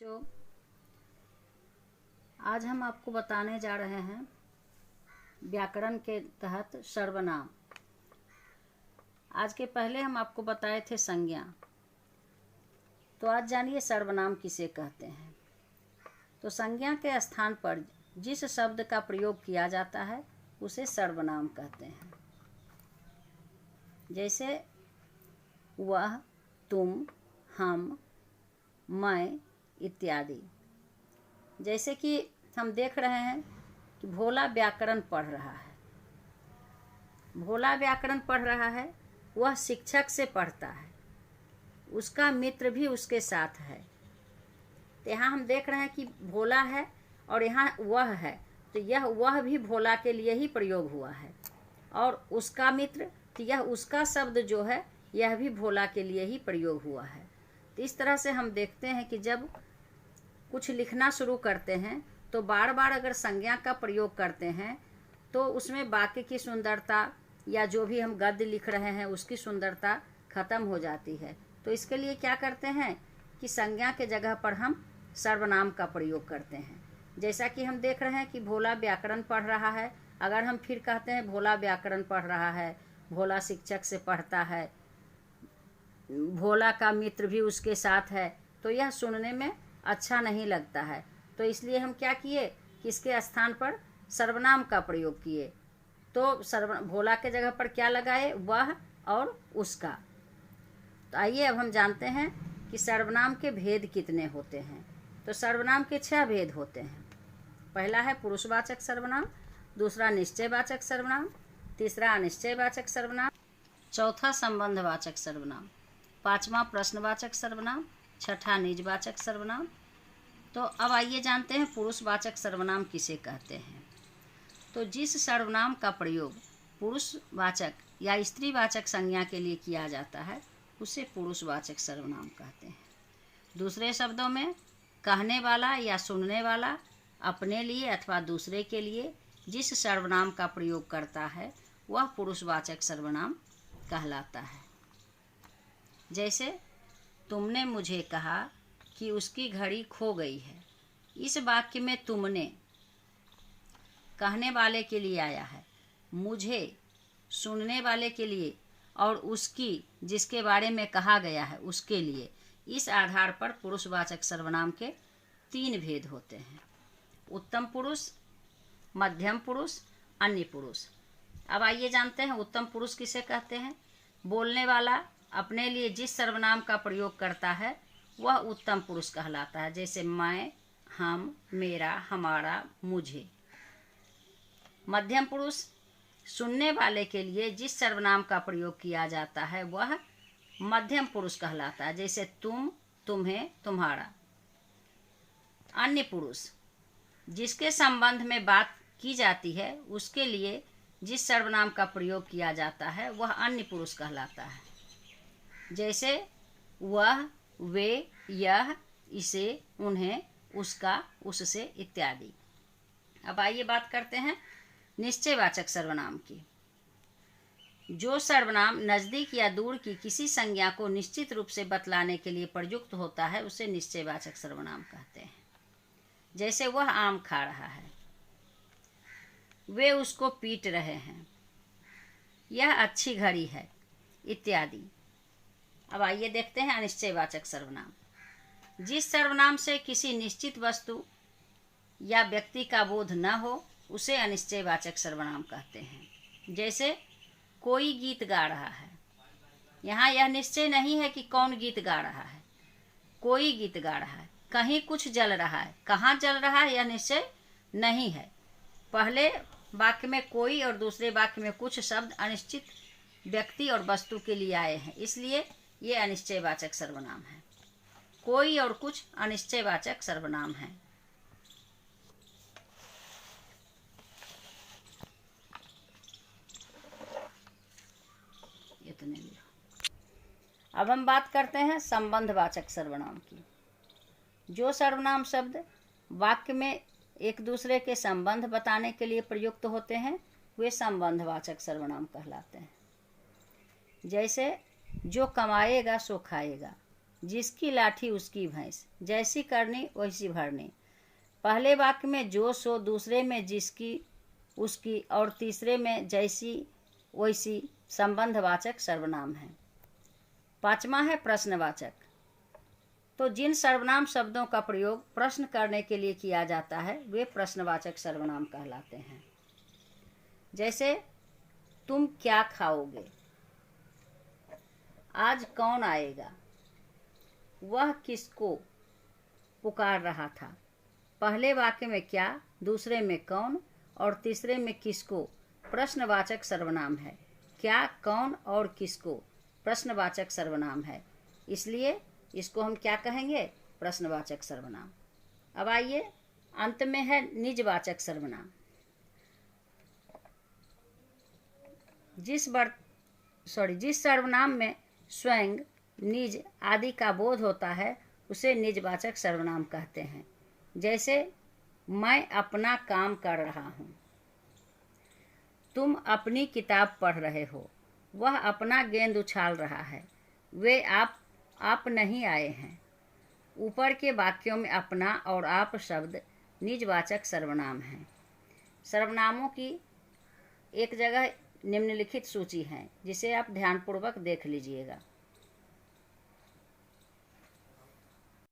जो आज हम आपको बताने जा रहे हैं व्याकरण के तहत सर्वनाम। आज के पहले हम आपको बताए थे संज्ञा, तो आज जानिए सर्वनाम किसे कहते हैं। तो संज्ञा के स्थान पर जिस शब्द का प्रयोग किया जाता है उसे सर्वनाम कहते हैं। जैसे वह, तुम, हम, मैं इत्यादि। जैसे कि हम देख रहे हैं कि भोला व्याकरण पढ़ रहा है। भोला व्याकरण पढ़ रहा है, वह शिक्षक से पढ़ता है, उसका मित्र भी उसके साथ है। तो यहाँ हम देख रहे हैं कि भोला है और यहाँ वह है, तो यह वह भी भोला के लिए ही प्रयोग हुआ है। और उसका मित्र, तो यह उसका शब्द जो है यह भी भोला के लिए ही प्रयोग हुआ है। तो इस तरह से हम देखते हैं कि जब कुछ लिखना शुरू करते हैं तो बार बार अगर संज्ञा का प्रयोग करते हैं तो उसमें वाक्य की सुंदरता या जो भी हम गद्य लिख रहे हैं उसकी सुंदरता खत्म हो जाती है। तो इसके लिए क्या करते हैं कि संज्ञा के जगह पर हम सर्वनाम का प्रयोग करते हैं। जैसा कि हम देख रहे हैं कि भोला व्याकरण पढ़ रहा है, अगर हम फिर कहते हैं भोला व्याकरण पढ़ रहा है, भोला शिक्षक से पढ़ता है, भोला का मित्र भी उसके साथ है, तो यह सुनने में अच्छा नहीं लगता है। तो इसलिए हम क्या किए कि इसके स्थान पर सर्वनाम का प्रयोग किए। तो भोला के जगह पर क्या लगाए, वह और उसका। तो आइए अब हम जानते हैं कि सर्वनाम के भेद कितने होते हैं। तो सर्वनाम के 6 भेद होते हैं। पहला है पुरुषवाचक सर्वनाम, दूसरा निश्चयवाचक सर्वनाम, तीसरा अनिश्चयवाचक सर्वनाम, चौथा संबंधवाचक सर्वनाम, पांचवा प्रश्नवाचक सर्वनाम, छठा निजवाचक सर्वनाम। तो अब आइए जानते हैं पुरुषवाचक सर्वनाम किसे कहते हैं। तो जिस सर्वनाम का प्रयोग पुरुषवाचक या स्त्रीवाचक संज्ञा के लिए किया जाता है उसे पुरुषवाचक सर्वनाम कहते हैं। दूसरे शब्दों में कहने वाला या सुनने वाला अपने लिए अथवा दूसरे के लिए जिस सर्वनाम का प्रयोग करता है वह पुरुषवाचक सर्वनाम कहलाता है। जैसे तुमने मुझे कहा कि उसकी घड़ी खो गई है। इस वाक्य में तुमने कहने वाले के लिए आया है, मुझे सुनने वाले के लिए और उसकी जिसके बारे में कहा गया है उसके लिए। इस आधार पर पुरुषवाचक सर्वनाम के 3 भेद होते हैं, उत्तम पुरुष, मध्यम पुरुष, अन्य पुरुष। अब आइए जानते हैं उत्तम पुरुष किसे कहते हैं। बोलने वाला अपने लिए जिस सर्वनाम का प्रयोग करता है वह उत्तम पुरुष कहलाता है। जैसे मैं, हम, मेरा, हमारा, मुझे। मध्यम पुरुष सुनने वाले के लिए जिस सर्वनाम का प्रयोग किया जाता है वह मध्यम पुरुष कहलाता है। जैसे तुम, तुम्हें, तुम्हारा। अन्य पुरुष जिसके संबंध में बात की जाती है उसके लिए जिस सर्वनाम का प्रयोग किया जाता है वह अन्य पुरुष कहलाता है। जैसे वह, वे, यह, इसे, उन्हें, उसका, उससे इत्यादि। अब आइए बात करते हैं निश्चयवाचक सर्वनाम की। जो सर्वनाम नज़दीक या दूर की किसी संज्ञा को निश्चित रूप से बतलाने के लिए प्रयुक्त होता है उसे निश्चयवाचक सर्वनाम कहते हैं। जैसे वह आम खा रहा है, वे उसको पीट रहे हैं, यह अच्छी घड़ी है इत्यादि। अब आइए देखते हैं अनिश्चयवाचक सर्वनाम। जिस सर्वनाम से किसी निश्चित वस्तु या व्यक्ति का बोध न हो उसे अनिश्चयवाचक सर्वनाम कहते हैं। जैसे कोई गीत गा रहा है, यहाँ यह निश्चय नहीं है कि कौन गीत गा रहा है, कोई गीत गा रहा है। कहीं कुछ जल रहा है, कहाँ जल रहा है यह निश्चय नहीं है। पहले वाक्य में कोई और दूसरे वाक्य में कुछ शब्द अनिश्चित व्यक्ति और वस्तु के लिए आए हैं, इसलिए ये अनिश्चयवाचक सर्वनाम है। कोई और कुछ अनिश्चयवाचक सर्वनाम है। इतने भी। अब हम बात करते हैं संबंधवाचक सर्वनाम की। जो सर्वनाम शब्द वाक्य में एक दूसरे के संबंध बताने के लिए प्रयुक्त होते हैं वे संबंधवाचक सर्वनाम कहलाते हैं। जैसे जो कमाएगा सो खाएगा, जिसकी लाठी उसकी भैंस, जैसी करनी वैसी भरनी। पहले वाक्य में जो सो, दूसरे में जिसकी उसकी और तीसरे में जैसी वैसी संबंधवाचक सर्वनाम है। पांचवा है प्रश्नवाचक। तो जिन सर्वनाम शब्दों का प्रयोग प्रश्न करने के लिए किया जाता है वे प्रश्नवाचक सर्वनाम कहलाते हैं। जैसे तुम क्या खाओगे, आज कौन आएगा, वह किसको पुकार रहा था। पहले वाक्य में क्या, दूसरे में कौन और तीसरे में किसको प्रश्नवाचक सर्वनाम है। क्या, कौन और किसको प्रश्नवाचक सर्वनाम है, इसलिए इसको हम क्या कहेंगे, प्रश्नवाचक सर्वनाम। अब आइए अंत में है निजवाचक सर्वनाम। जिस सर्वनाम में स्वयं, निज आदि का बोध होता है उसे निजवाचक सर्वनाम कहते हैं। जैसे मैं अपना काम कर रहा हूँ, तुम अपनी किताब पढ़ रहे हो, वह अपना गेंद उछाल रहा है, वे आप नहीं आए हैं। ऊपर के वाक्यों में अपना और आप शब्द निजवाचक सर्वनाम हैं। सर्वनामों की एक जगह निम्नलिखित सूची है जिसे आप ध्यानपूर्वक देख लीजिएगा।